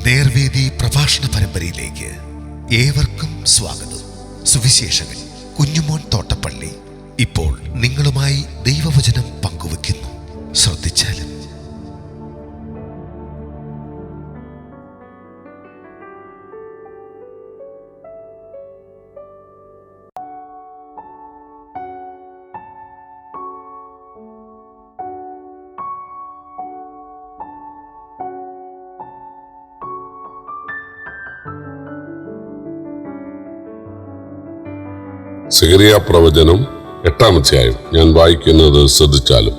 നേർവേദി പ്രഭാഷണ പരമ്പരയിലേക്ക് ഏവർക്കും സ്വാഗതം. സുവിശേഷകൻ കുഞ്ഞുമോൻ തോട്ടപ്പള്ളി ഇപ്പോൾ നിങ്ങളുമായി ദൈവവചനം പങ്കുവെക്കുന്നു. ശ്രദ്ധിച്ചാലും. സെഖരിയാ പ്രവചനം 8-ാം അധ്യായം. ഞാൻ വായിക്കുന്നത് ശ്രദ്ധിച്ചാലും.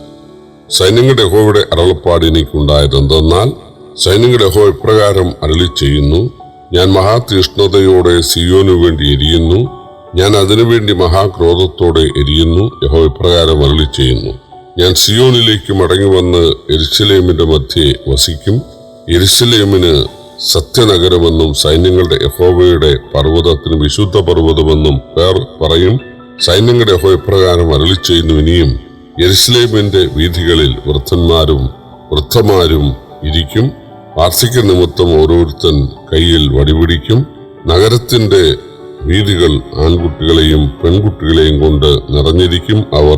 സൈന്യങ്ങളുടെ യഹോവയുടെ അരുളപ്പാട് എനിക്കുണ്ടായതെന്തെന്നാൽ, സൈന്യങ്ങളുടെ യഹോവ ഇപ്രകാരം അരുളി ചെയ്യുന്നു: ഞാൻ മഹാതീഷ്ണതയോടെ സിയോനു വേണ്ടി എരിയുന്നു, ഞാൻ അതിനുവേണ്ടി മഹാക്രോധത്തോടെ എരിയുന്നു. യഹോവ ഇപ്രകാരം അരുളി ചെയ്യുന്നു: ഞാൻ സിയോനിലേക്ക് മടങ്ങി വന്ന് യെരൂശലേമിന്റെ മധ്യേ വസിക്കും. യെരൂശലേമിന് സത്യനഗരമെന്നും സൈന്യങ്ങളുടെ യഹോവയുടെ പർവ്വതത്തിന് വിശുദ്ധ പർവ്വതമെന്നും പേർ പറയും. സൈന്യങ്ങളുടെ യഹോവ ഇപ്രകാരം അരുളി ചെയ്യുന്നു: ഇനിയും യെരൂശലേമിന്റെ വീഥികളിൽ വൃദ്ധമാരും ഇരിക്കും. വാർദ്ധക്യ നിമിത്തം ഓരോരുത്തൻ കയ്യിൽ വടിപിടിക്കും. നഗരത്തിന്റെ വീഥികൾ ആൺകുട്ടികളെയും പെൺകുട്ടികളെയും കൊണ്ട് നിറഞ്ഞിരിക്കും. അവർ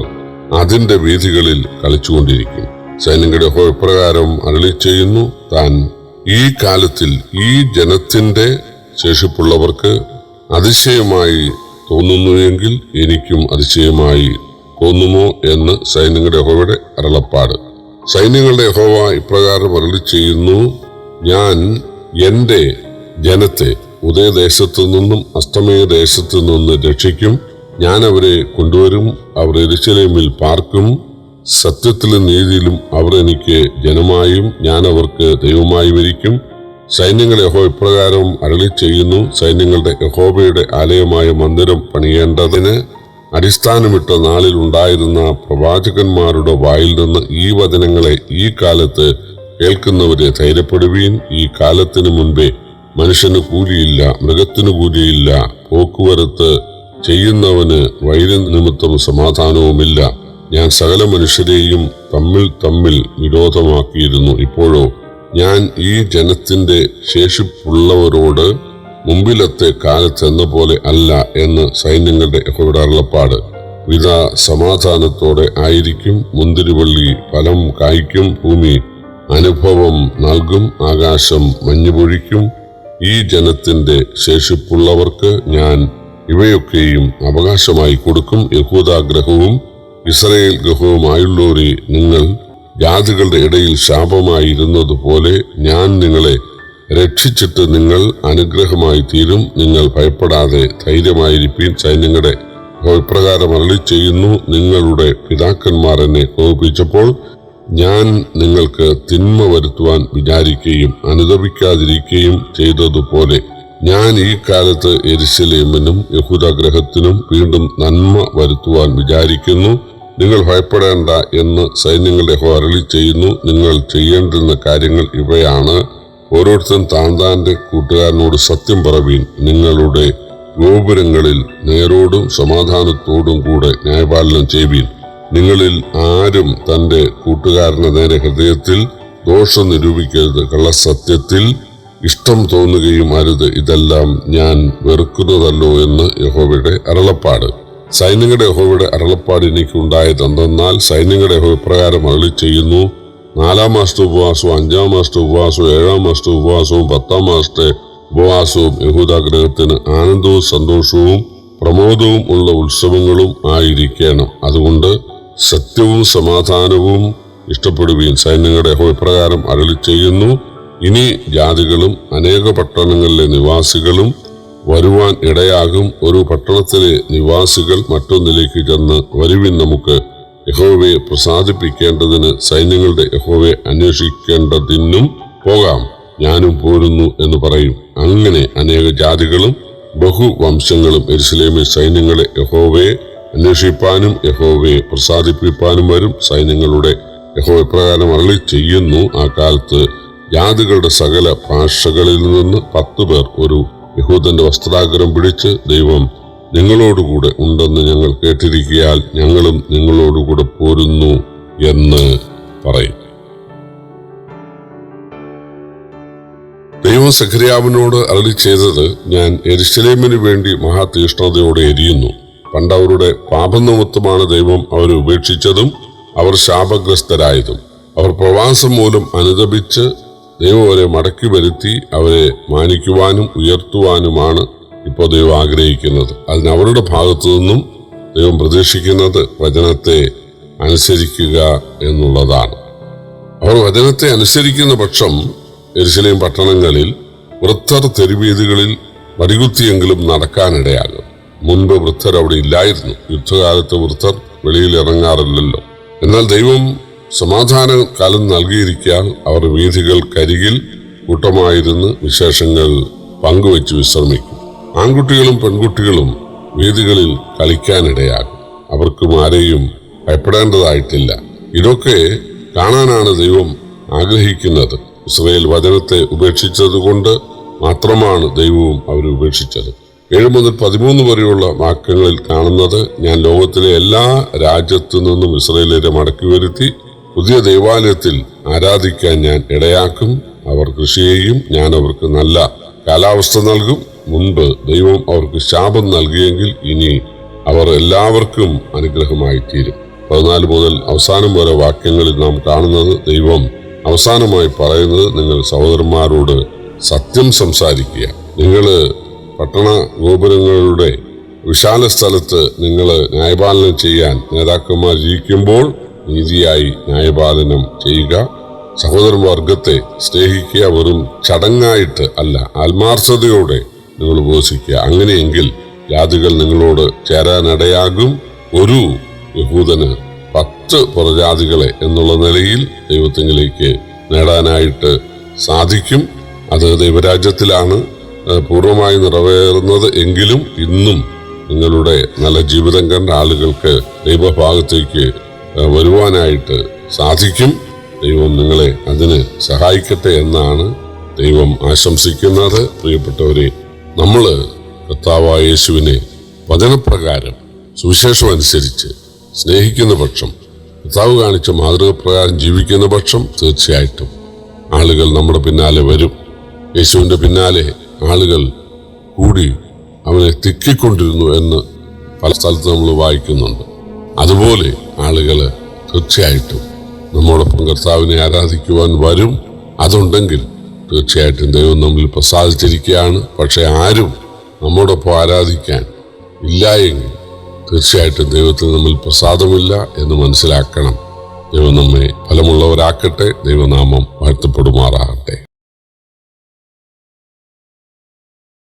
അതിന്റെ വീഥികളിൽ കളിച്ചുകൊണ്ടിരിക്കും. സൈന്യങ്ങളുടെ യഹോവ ഇപ്രകാരം അരുളി ചെയ്യുന്നു: താൻ ഈ കാലത്തിൽ ഈ ജനത്തിന്റെ ശേഷിപ്പുള്ളവർക്ക് അതിശയമായി തോന്നുന്നുവെങ്കിൽ എനിക്കും അതിശയമായി തോന്നുമോ എന്ന് സൈന്യങ്ങളുടെ യഹോവയുടെ അരുളപ്പാട്. സൈന്യങ്ങളുടെ യഹോവ ഇപ്രകാരം അരുളി ചെയ്യുന്നു: ഞാൻ എന്റെ ജനത്തെ ഉദയദേശത്തു നിന്നും അസ്തമയ ദേശത്തു നിന്ന് രക്ഷിക്കും. ഞാൻ അവരെ കൊണ്ടുവരും. അവർ യെരൂശലേമിൽ പാർക്കും. സത്യത്തിലും നീതിയിലും അവർ എനിക്ക് ജനമായും ഞാൻ അവർക്ക് ദൈവമായും ഇരിക്കും. സൈന്യങ്ങളുടെ യഹോവ ഇപ്രകാരം അരുളി ചെയ്യുന്നു: സൈന്യങ്ങളുടെ യഹോവയുടെ ആലയമായ മന്ദിരം പണിയേണ്ടതിന് അടിസ്ഥാനമിട്ട നാളിൽ ഉണ്ടായിരുന്ന പ്രവാചകന്മാരുടെ വായിൽ നിന്ന് ഈ വചനങ്ങളെ ഈ കാലത്ത് കേൾക്കുന്നവരെ ധൈര്യപ്പെടുവീൻ. ഈ കാലത്തിന് മുൻപേ മനുഷ്യന് കൂലിയില്ല, മൃഗത്തിന് കൂലിയില്ല, പോക്കുവരത്ത് ചെയ്യുന്നവന് വൈരനിമിത്തം സമാധാനവുമില്ല. ഞാൻ സകല മനുഷ്യരെയും തമ്മിൽ വിരോധമാക്കിയിരുന്നു. ഇപ്പോഴോ ഞാൻ ഈ ജനത്തിന്റെ ശേഷിപ്പുള്ളവരോട് മുമ്പിലത്തെ കാലത്തെന്ന പോലെ അല്ല എന്ന് സൈന്യങ്ങളുടെ യഹോവയുടെ അരുളപ്പാട്. വിത സമാധാനത്തോടെ ആയിരിക്കും. മുന്തിരിവള്ളി ഫലം കായ്ക്കും. ഭൂമി അനുഭവം നൽകും. ആകാശം മഞ്ഞുപൊഴിക്കും. ഈ ജനത്തിന്റെ ശേഷിപ്പുള്ളവർക്ക് ഞാൻ ഇവയൊക്കെയും അവകാശമായി കൊടുക്കും. യഹൂദാഗ്രഹവും ഇസ്രായേൽ ഗൃഹവുമായുള്ളവരെ, നിങ്ങൾ ജാതികളുടെ ഇടയിൽ ശാപമായിരുന്നതുപോലെ ഞാൻ നിങ്ങളെ രക്ഷിച്ചിട്ട് നിങ്ങൾ അനുഗ്രഹമായി തീരും. നിങ്ങൾ ഭയപ്പെടാതെ ധൈര്യമായിരിപ്പീൻ. സൈന്യങ്ങളുടെ ഇപ്രകാരം അരുളി ചെയ്യുന്നു: നിങ്ങളുടെ പിതാക്കന്മാർ എന്നെ കോപിച്ചപ്പോൾ ഞാൻ നിങ്ങൾക്ക് തിന്മ വരുത്തുവാൻ വിചാരിക്കുകയും അനുതപിക്കാതിരിക്കുകയും ചെയ്തതുപോലെ ഞാൻ ഈ കാലത്ത് യെരൂശലേമിനും യഹൂദാഗ്രഹത്തിനും വീണ്ടും നന്മ വരുത്തുവാൻ വിചാരിക്കുന്നു. നിങ്ങൾ ഭയപ്പെടേണ്ട എന്ന് സൈന്യങ്ങളുടെ യഹോവ അരുളി ചെയ്യുന്നു. നിങ്ങൾ ചെയ്യേണ്ടുന്ന കാര്യങ്ങൾ ഇവയാണ്: ഓരോരുത്തരും താന്താന്റെ കൂട്ടുകാരനോട് സത്യം പറവീൻ. നിങ്ങളുടെ ഗോപുരങ്ങളിൽ നേരോടും സമാധാനത്തോടും കൂടെ ന്യായപാലനം ചെയ്യുവീൻ. നിങ്ങളിൽ ആരും തന്റെ കൂട്ടുകാരന്റെ നേരെ ഹൃദയത്തിൽ ദോഷം നിരൂപിക്കരുത്. കള്ളസത്യത്തിൽ ഇഷ്ടം തോന്നുകയും അരുത്. ഇതെല്ലാം ഞാൻ വെറുക്കുന്നതല്ലോ എന്ന് യഹോവയുടെ അരുളപ്പാട്. സൈന്യങ്ങളുടെ യഹോവയുടെ അരുളപ്പാട് എനിക്കുണ്ടായതെന്തെന്നാൽ, സൈന്യങ്ങളുടെ യഹോവ ഇപ്രകാരം അരുളി ചെയ്യുന്നു: 4-ാം മാസത്തെ ഉപവാസവും 5-ാം മാസത്തെ ഉപവാസവും 7-ാം മാസത്തെ ഉപവാസവും 10-ാം മാസത്തെ ഉപവാസവും യഹൂദാഗ്രഹത്തിന് ആനന്ദവും സന്തോഷവും പ്രമോദവും ഉള്ള ഉത്സവങ്ങളും ആയിരിക്കണം. അതുകൊണ്ട് സത്യവും സമാധാനവും ഇഷ്ടപ്പെടുവീൻ. സൈന്യങ്ങളുടെ യഹോവ ഇപ്രകാരം അരുളി ചെയ്യുന്നു: ഇനി ജാതികളും അനേക പട്ടണങ്ങളിലെ നിവാസികളും വരുവാൻ ഇടയാകും. ഒരു പട്ടണത്തിലെ നിവാസികൾ മറ്റൊന്നിലേക്ക് ചെന്ന്, വരുവിൻ, നമുക്ക് യഹോവയെ പ്രസാദിപ്പിക്കേണ്ടതിന് സൈന്യങ്ങളുടെ യഹോവയെ അന്വേഷിക്കേണ്ടതിനും പോകാം, ഞാനും പോരുന്നു എന്ന് പറയും. അങ്ങനെ അനേക ജാതികളും ബഹുവംശങ്ങളും യെരൂശലേമിൽ സൈന്യങ്ങളെ യഹോവയെ അന്വേഷിപ്പാനും യഹോവയെ പ്രസാദിപ്പിപ്പാനും വരും. സൈന്യങ്ങളുടെ യഹോവ ഇപ്രകാരം അരുളി ചെയ്യുന്നു: ആ കാലത്ത് ജാതികളുടെ സകല ഭാഷകളിൽ നിന്ന് 10 പേർ ഒരു യഹൂദന്റെ വസ്ത്രാഗ്രം പിടിച്ച്, ദൈവം നിങ്ങളോടുകൂടെ ഉണ്ടെന്ന് ഞങ്ങൾ കേട്ടിരിക്കയാൽ ഞങ്ങളും നിങ്ങളോടുകൂടെ പോരുന്നു എന്ന് പറയും. ദൈവം സഖറിയാവിനോട് അരുളി ചെയ്തത്, ഞാൻ യെരൂശലേമിനു വേണ്ടി മഹാതീഷ്ണതയോടെ എരിയുന്നു. പണ്ട് അവരുടെ പാപനിമിത്തമാണ് ദൈവം അവരെ ഉപേക്ഷിച്ചതും അവർ ശാപഗ്രസ്തരായതും. അവർ പ്രവാസം മൂലം അനുതപിച്ച് ദൈവം അവരെ മടക്കി വരുത്തി അവരെ മാനിക്കുവാനും ഉയർത്തുവാനുമാണ് ഇപ്പോൾ ദൈവം ആഗ്രഹിക്കുന്നത്. അതിന് അവരുടെ ഭാഗത്തു നിന്നും ദൈവം പ്രതീക്ഷിക്കുന്നത് വചനത്തെ അനുസരിക്കുക എന്നുള്ളതാണ്. അവർ വചനത്തെ അനുസരിക്കുന്ന പക്ഷം യെരൂശലേം പട്ടണങ്ങളിൽ വൃദ്ധർ തെരുവീഥികളിൽ വടികുത്തിയെങ്കിലും നടക്കാനിടയാകും. മുൻപ് വൃദ്ധർ അവിടെ ഇല്ലായിരുന്നു. യുദ്ധകാലത്ത് വൃദ്ധർ വെളിയിൽ ഇറങ്ങാറില്ലല്ലോ. എന്നാൽ ദൈവം സമാധാന കാലം നൽകിയിരിക്കാൻ അവർ വീഥികൾക്കരികിൽ കൂട്ടമായിരുന്ന് വിശേഷങ്ങൾ പങ്കുവെച്ച് വിശ്രമിക്കും. ആൺകുട്ടികളും പെൺകുട്ടികളും വീഥികളിൽ കളിക്കാനിടയാകും. അവർക്കും ആരെയും ഭയപ്പെടേണ്ടതായിട്ടില്ല. ഇതൊക്കെ കാണാനാണ് ദൈവം ആഗ്രഹിക്കുന്നത്. ഇസ്രായേൽ വചനത്തെ ഉപേക്ഷിച്ചതുകൊണ്ട് മാത്രമാണ് ദൈവവും അവരെ ഉപേക്ഷിച്ചത്. 7 മുതൽ 13 വരെയുള്ള വാക്യങ്ങളിൽ കാണുന്നത്, ഞാൻ ലോകത്തിലെ എല്ലാ രാജ്യത്തു നിന്നും ഇസ്രായേലിനെ മടക്കി വരുത്തി പുതിയ ദൈവാലയത്തിൽ ആരാധിക്കാൻ ഞാൻ ഇടയാക്കും. അവർ കൃഷി ചെയ്യും. ഞാൻ അവർക്ക് നല്ല കാലാവസ്ഥ നൽകും. മുൻപ് ദൈവം അവർക്ക് ശാപം നൽകിയെങ്കിൽ ഇനി അവർ എല്ലാവർക്കും അനുഗ്രഹമായി തീരും. 14 മുതൽ അവസാനം വരെ വാക്യങ്ങളിൽ നാം കാണുന്നത്, ദൈവം അവസാനമായി പറയുന്നത്, നിങ്ങൾ സഹോദരന്മാരോട് സത്യം സംസാരിക്കുക. നിങ്ങൾ പട്ടണ ഗോപുരങ്ങളുടെ വിശാല സ്ഥലത്ത് നിങ്ങൾ ന്യായപാലനം ചെയ്യാൻ നേതാക്കന്മാർ ഇരിക്കുമ്പോൾ നീതിയായി ന്യായപാലനം ചെയ്യുക. സഹോദരവർഗത്തെ സ്നേഹിക്കുക. വെറും ചടങ്ങായിട്ട് അല്ല, ആത്മാർത്ഥതയോടെ നിങ്ങൾ ഉപവസിക്കുക. അങ്ങനെയെങ്കിൽ ജാതികൾ നിങ്ങളോട് ചേരാനിടയാകും. ഒരു യഹൂദന് 10 പുറജാതികളെ എന്നുള്ള നിലയിൽ ദൈവത്തിലേക്ക് നേടാനായിട്ട് സാധിക്കും. അത് ദൈവരാജ്യത്തിലാണ് പൂർണ്ണമായി നിറവേറുന്നത് എങ്കിലും ഇന്നും നിങ്ങളുടെ നല്ല ജീവിതം കണ്ട ആളുകൾക്ക് ദൈവഭാഗത്തേക്ക് വരുവാനായിട്ട് സാധിക്കും. ദൈവം നിങ്ങളെ അതിന് സഹായിക്കട്ടെ എന്നാണ് ദൈവം ആശംസിക്കുന്നത്. പ്രിയപ്പെട്ടവരെ, നമ്മൾ കർത്താവായ യേശുവിനെ വചനപ്രകാരം സുവിശേഷം അനുസരിച്ച് സ്നേഹിക്കുന്ന പക്ഷം, കർത്താവ് കാണിച്ച മാതൃകപ്രകാരം ജീവിക്കുന്ന പക്ഷം തീർച്ചയായിട്ടും ആളുകൾ നമ്മുടെ പിന്നാലെ വരും. യേശുവിൻ്റെ പിന്നാലെ ആളുകൾ കൂടി അവനെ തിക്കിക്കൊണ്ടിരുന്നു എന്ന് പല സ്ഥലത്ത് നമ്മൾ വായിക്കുന്നുണ്ട്. അതുപോലെ ആളുകൾ തീർച്ചയായിട്ടും നമ്മോടൊപ്പം കർത്താവിനെ ആരാധിക്കുവാൻ വരും. അതുണ്ടെങ്കിൽ തീർച്ചയായിട്ടും ദൈവം നമ്മിൽ പ്രസാദിച്ചിരിക്കുകയാണ്. പക്ഷെ ആരും നമ്മോടൊപ്പം ആരാധിക്കാൻ ഇല്ല എങ്കിൽ തീർച്ചയായിട്ടും ദൈവത്തിൽ നമ്മിൽ പ്രസാദമില്ല എന്ന് മനസ്സിലാക്കണം. ദൈവം നമ്മെ ഫലമുള്ളവരാക്കട്ടെ. ദൈവനാമം വാഴ്ത്തപ്പെടുമാറാകട്ടെ.